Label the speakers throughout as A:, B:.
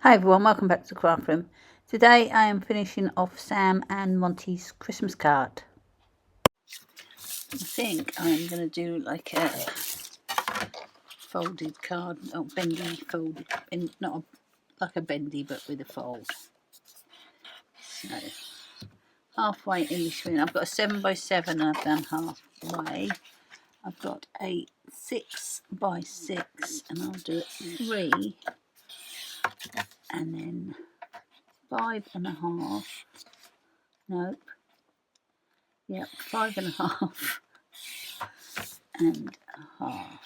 A: Hi everyone, welcome back to the craft room. Today I am finishing off Sam and Monty's Christmas card. I think I'm going to do like a folded card, or bendy folded, not like a bendy but with a fold. So halfway in between, I've got a 7x7 and I've done halfway. I've got a 6x6 and I'll do it 3 and then 5.5. Nope. Yep, 5.5 and a half.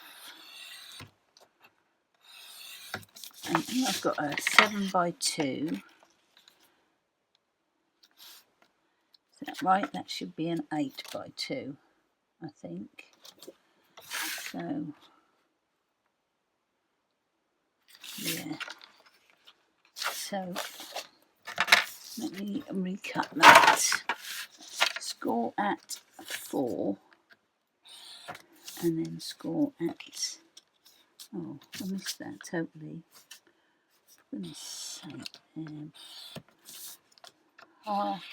A: And then I've got a 7x2. Is that right? That should be an 8x2, I think. So, yeah. So, let me recut that. Score at 4. And then score at... Oh, I missed that totally. For goodness sake. Half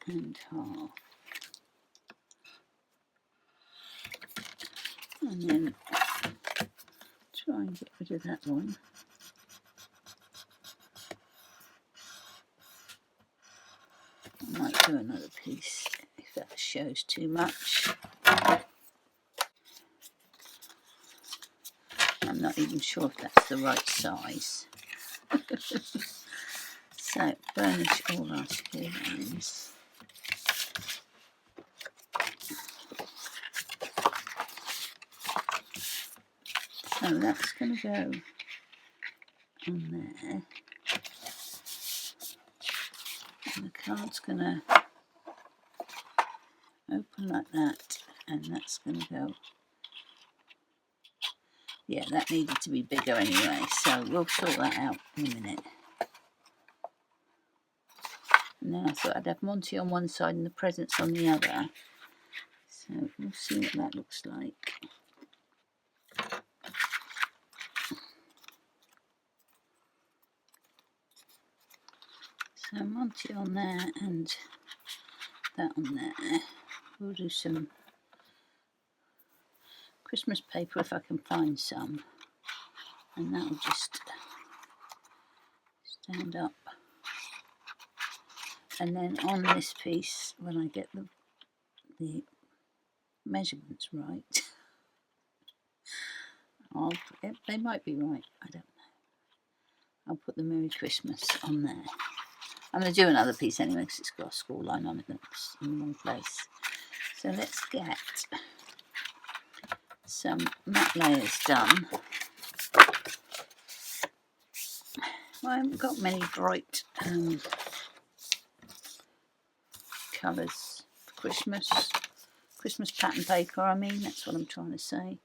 A: and half. And then try and get rid of that one. I might do another piece if that shows too much. I'm not even sure if that's the right size. So burnish all our square lines. So that's going to go on there. And the card's going to open like that, and that's going to go. Yeah, that needed to be bigger anyway, so we'll sort that out in a minute. And then I thought I'd have Monty on one side and the presents on the other. So we'll see what that looks like. So Monty on there and that on there. We'll do some Christmas paper if I can find some, and that'll just stand up. And then on this piece, when I get the measurements right, they might be right, I don't know. I'll put the Merry Christmas on there. I'm going to do another piece anyway because it's got a score line on it that's in the wrong place. So let's get some matte layers done. I haven't got many bright colours for Christmas pattern paper, I mean, that's what I'm trying to say.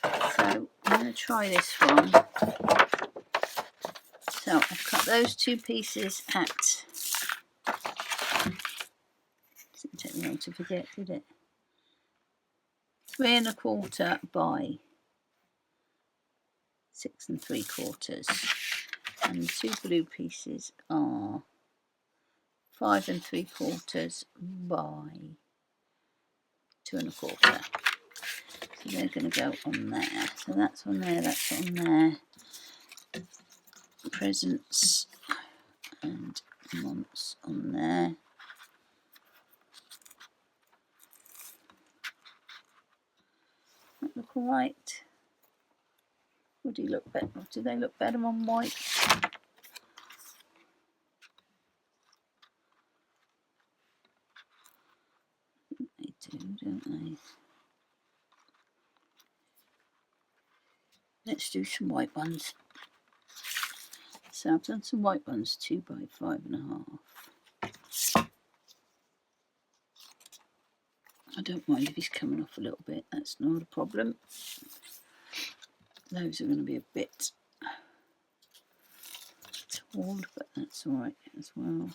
A: So I'm going to try this one. So I've cut those two pieces at, didn't take me long to forget, did it? 3 1/4 by 6 3/4. And the two blue pieces are 5 3/4 by 2 1/4. So they're going to go on there. So that's on there, that's on there. Presents and months on there. That look alright. Would he look better? Do they look better on white? They do, don't they? Let's do some white ones. So I've done some white ones, 2 by 5.5. I don't mind if he's coming off a little bit, that's not a problem. Those are going to be a bit tall, but that's alright as well.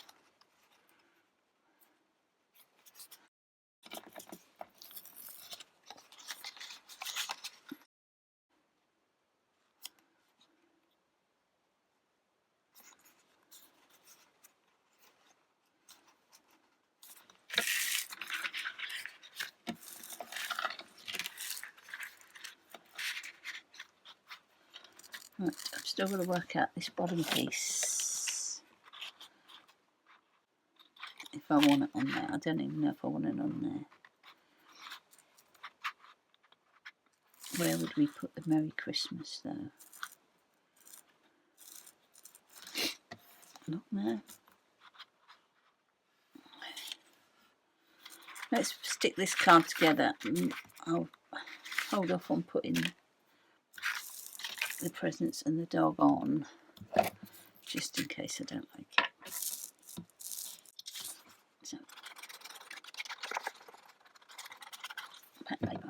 A: still got to work out this bottom piece. If I want it on there. I don't even know if I want it on there. Where would we put the Merry Christmas though? Not there. Let's stick this card together. I'll hold off on putting the presents and the dog on, just in case I don't like it. So, pattern paper.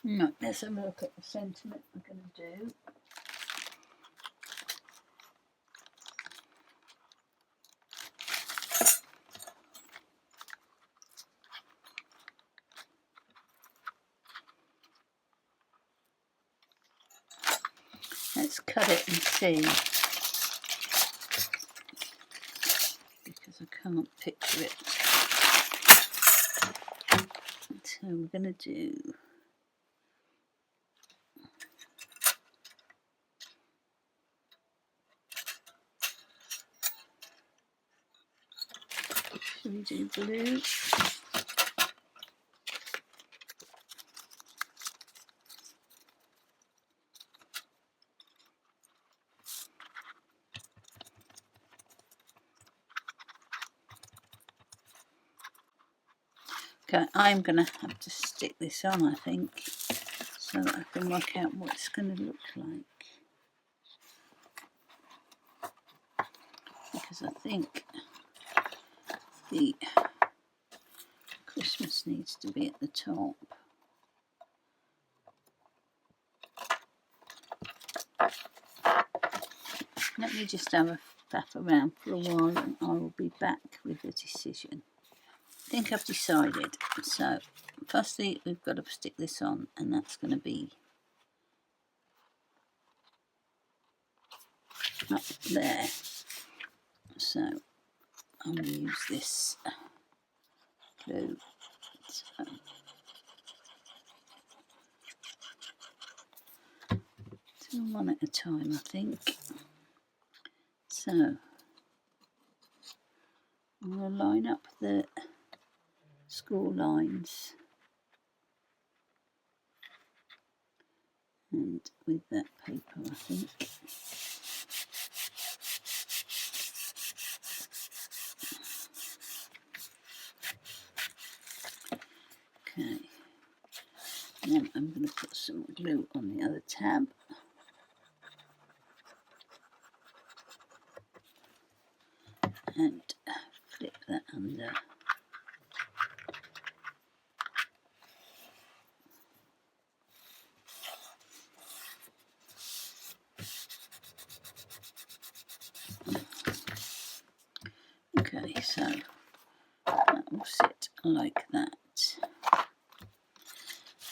A: No, let's have a look at the sentiment we're going to do. Let's cut it and see, because I can't picture it. So we're going to do should we do blue? Okay, I'm going to have to stick this on, I think, so that I can work out what it's going to look like. Because I think the Christmas needs to be at the top. Let me just have a faff around for a while and I will be back with a decision. I think I've decided. So firstly we've got to stick this on, and that's going to be up there. So I'm going to use this glue. So, do one at a time, I think. So I'm going to line up the score lines, and with that paper, I think. Okay, and then I'm going to put some glue on the other tab. And flip that under. Okay, so that will sit like that.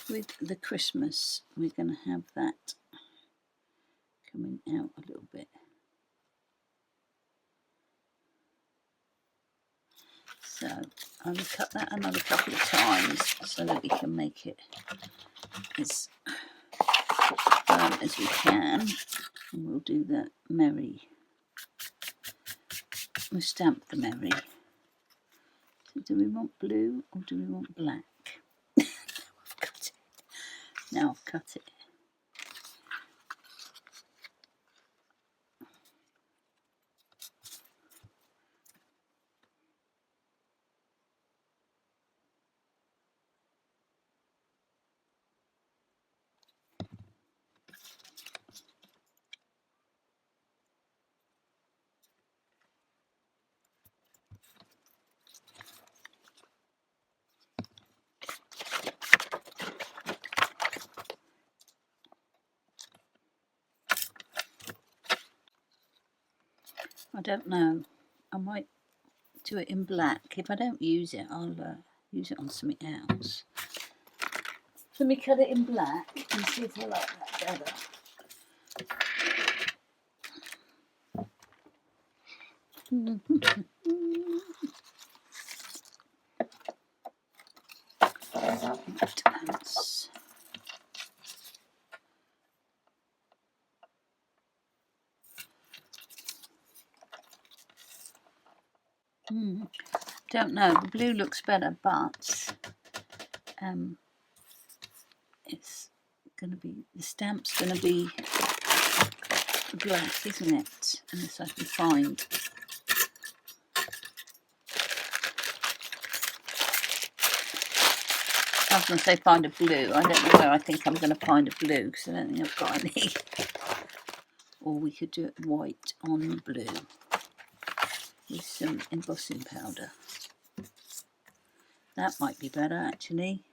A: With the Christmas, we're going to have that coming out a little bit. So I will cut that another couple of times so that we can make it as firm as we can. And we'll do the Merry. We'll stamp the Merry. So do we want blue or do we want black? I've got it. Now I've cut it. I don't know. I might do it in black. If I don't use it, I'll use it on something else. Let me cut it in black and see if I like that better. Don't know. The blue looks better, but it's going to be, the stamp's going to be black, isn't it? Unless I can find. I was going to say find a blue. I don't know where I think I'm going to find a blue because I don't think I've got any. Or we could do it white on blue with some embossing powder. That might be better actually.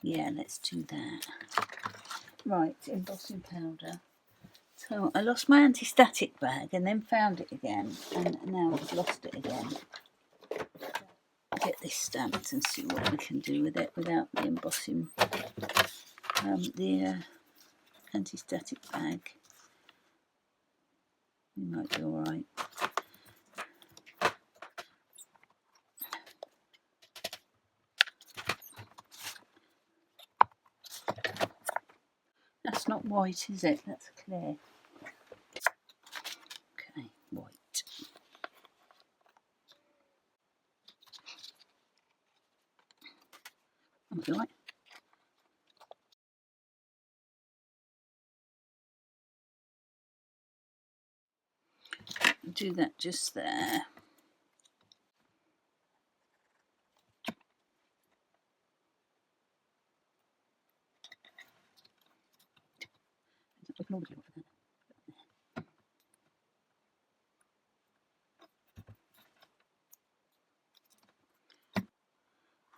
A: Yeah, let's do that. Right, embossing powder. So I lost my anti-static bag and then found it again, and now I've lost it again. Get this stamped and see what we can do with it without the embossing, the anti-static bag. We might be all right. That's not white, is it? That's clear. Okay, white. Might be right. Do that just there.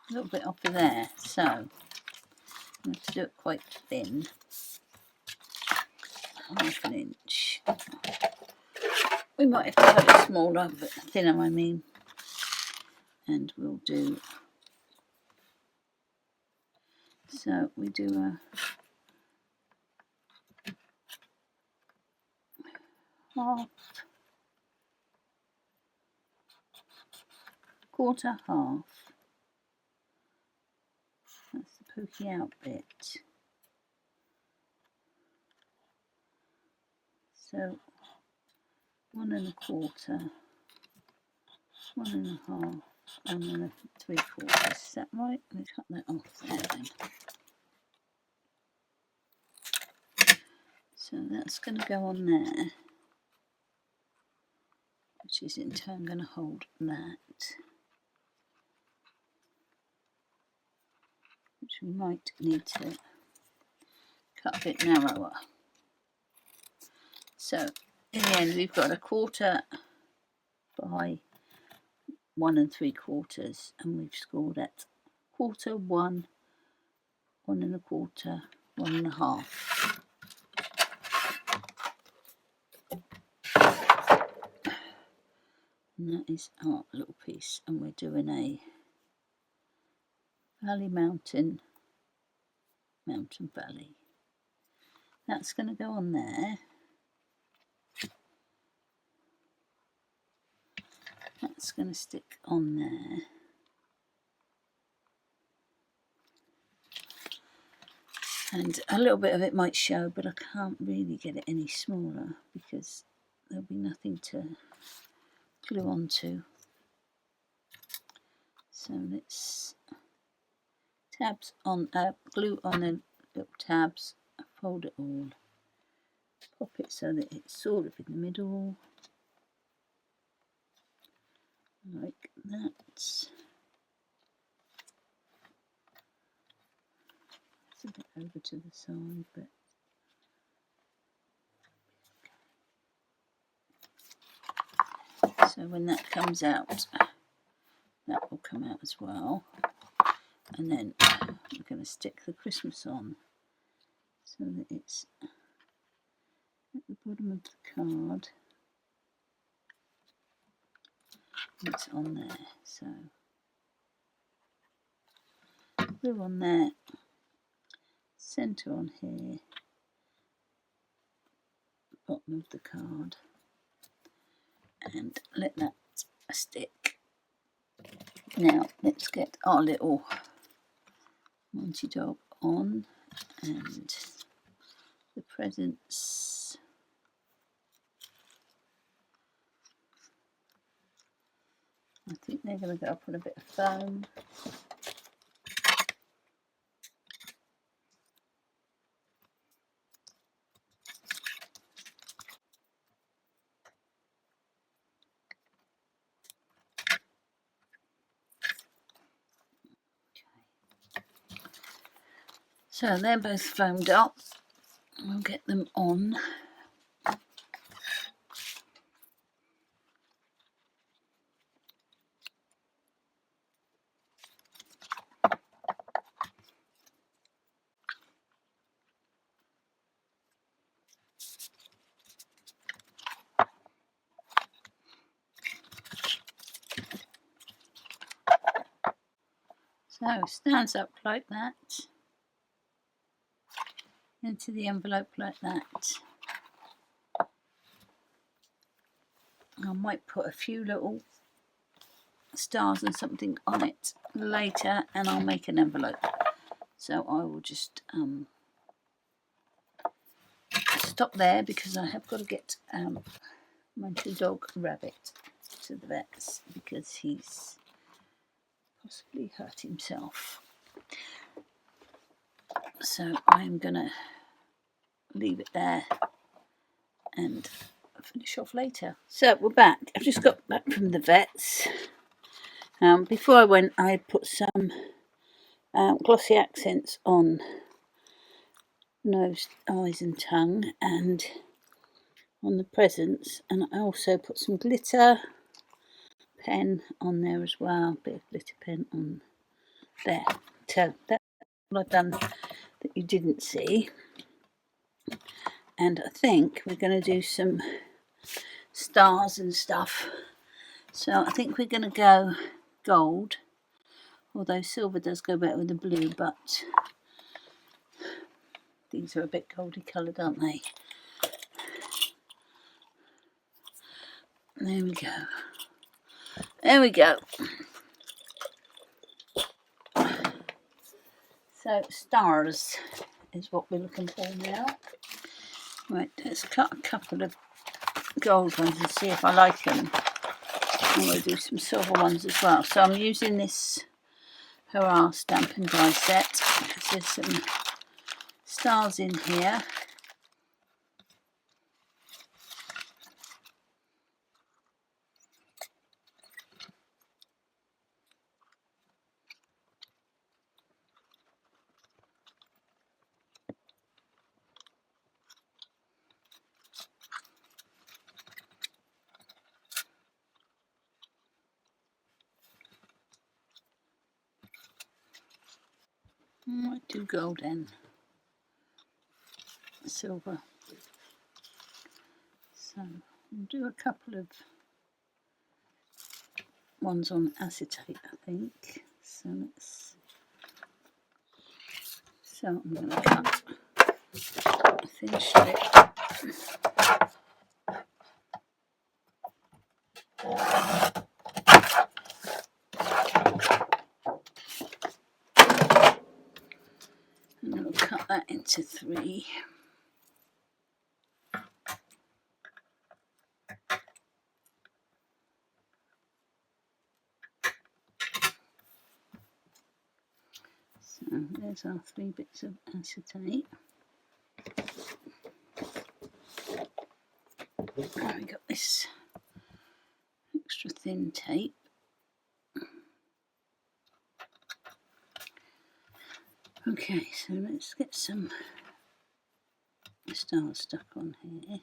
A: A little bit off of there, so I'm going to do it quite thin, half an inch. We might have to cut it smaller, but thinner I mean, and we'll do, so we do a half, quarter, half. That's the pokey out bit. So 1 1/4, 1 1/2, and then 3/4. Is that right? Let me cut that off there then. So that's going to go on there, which is in turn going to hold that, which we might need to cut a bit narrower. So in the end we've got 1/4 by 1 3/4, and we've scored at 1/4, 1, 1 1/4, 1 1/2. And that is our little piece, and we're doing a valley mountain, mountain valley. That's going to go on there. That's going to stick on there. And a little bit of it might show, but I can't really get it any smaller because there'll be nothing to glue onto. So let's tabs on, glue on the little tabs, fold it all, pop it so that it's sort of in the middle, like that. It's a bit over to the side, but so when that comes out, that will come out as well. And then we're going to stick the Christmas on so that it's at the bottom of the card. It's on there, so glue on there, centre on here, bottom of the card, and let that stick. Now let's get our little Monty dog on, and the presents. I think they're going to go up on a bit of foam. So they're both foamed up. We'll get them on. So stands up like that, into the envelope like that. I might put a few little stars and something on it later, and I'll make an envelope. So I will just stop there because I have got to get my little dog Rabbit to the vets because he's possibly hurt himself. So I'm gonna leave it there and finish off later. So we're back. I've just got back from the vets. Before I went, I put some glossy accents on nose, eyes and tongue and on the presents, and I also put some glitter pen on there as well, a bit of glitter pen on there. So that's what I've done that you didn't see. And I think we're going to do some stars and stuff. So I think we're going to go gold, although silver does go better with the blue, but these are a bit goldy coloured, aren't they? There we go. There we go. So stars is what we're looking for now. Right, let's cut a couple of gold ones and see if I like them. And we'll do some silver ones as well. So I'm using this Hooray stamp and die set because there's some stars in here. I might do gold and silver. So we'll do a couple of ones on acetate, I think. So let's. So I'm going to cut a thin strip. And then we'll cut that into 3. So So there's our 3 bits of acetate. And we got this extra thin tape. Okay, so let's get some stars stuck on here.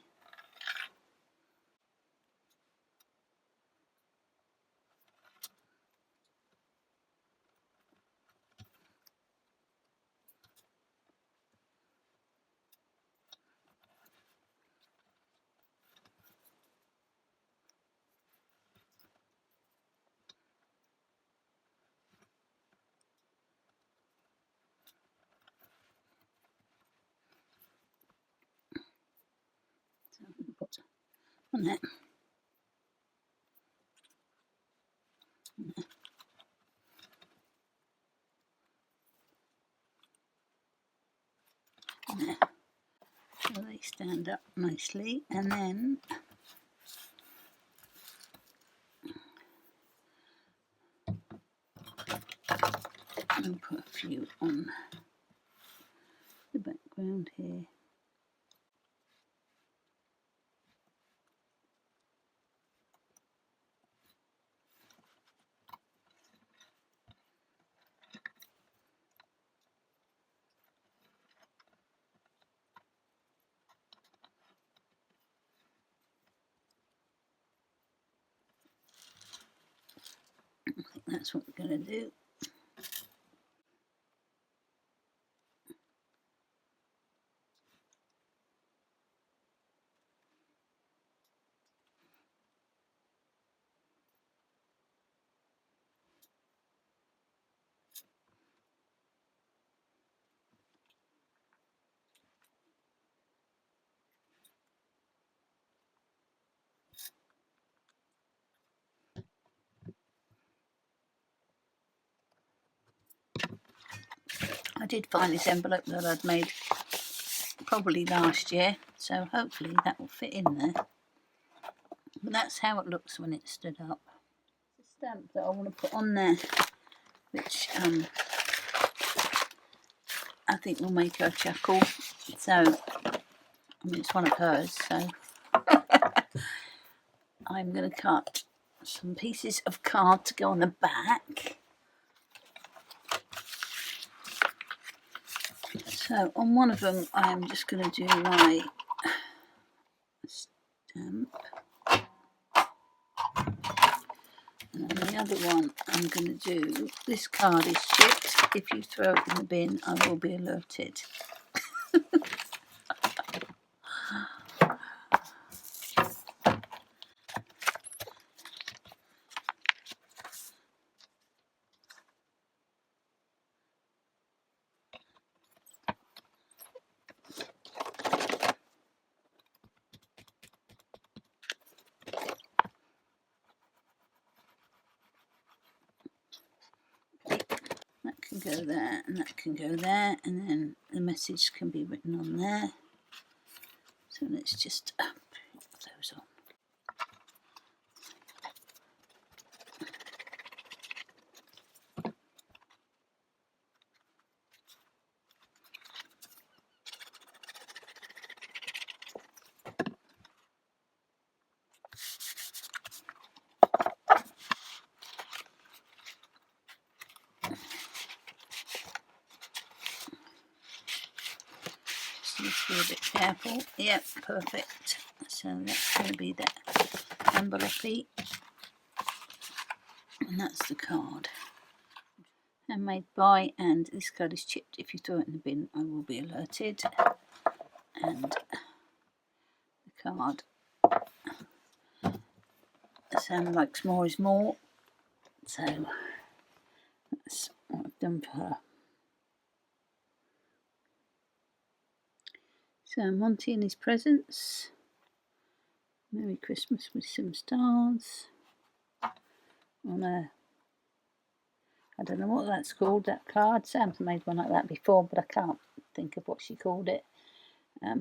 A: So I'm going to put on there. There. So they stand up nicely, and then I'll put a few on the background here. I think that's what we're going to do. I did find this envelope that I'd made probably last year, so hopefully that will fit in there. But that's how it looks when it stood up. It's a stamp that I want to put on there, which I think will make her chuckle. So, I mean, it's one of hers, so I'm going to cut some pieces of card to go on the back. So on one of them I'm just going to do my stamp, and on the other one I'm going to do, this card is chipped, if you throw it in the bin I will be alerted. That can go there and that can go there, and then the message can be written on there. So let's just put those on. Just be a bit careful. Yep, perfect. So that's going to be the envelope, and that's the card. Handmade by, and this card is chipped. If you throw it in the bin, I will be alerted. And the card, Sam likes more is more. So that's what I've done for her. So Monty and his presents. Merry Christmas with some stars on a, I don't know what that's called, that card. Sam's made one like that before, but I can't think of what she called it. I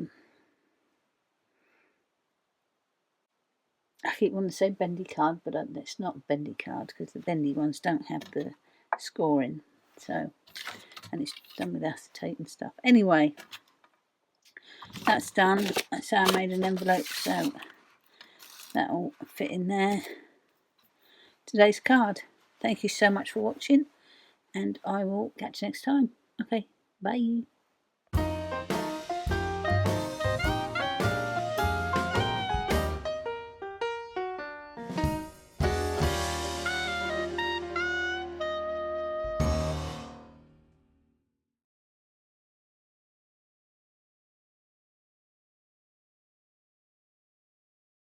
A: keep wanting to say bendy card, but it's not bendy card because the bendy ones don't have the scoring. So, and it's done with acetate and stuff. Anyway, that's done. That's how I made an envelope, so that'll fit in there. Today's card. Thank you so much for watching, and I will catch you next time. Okay, bye.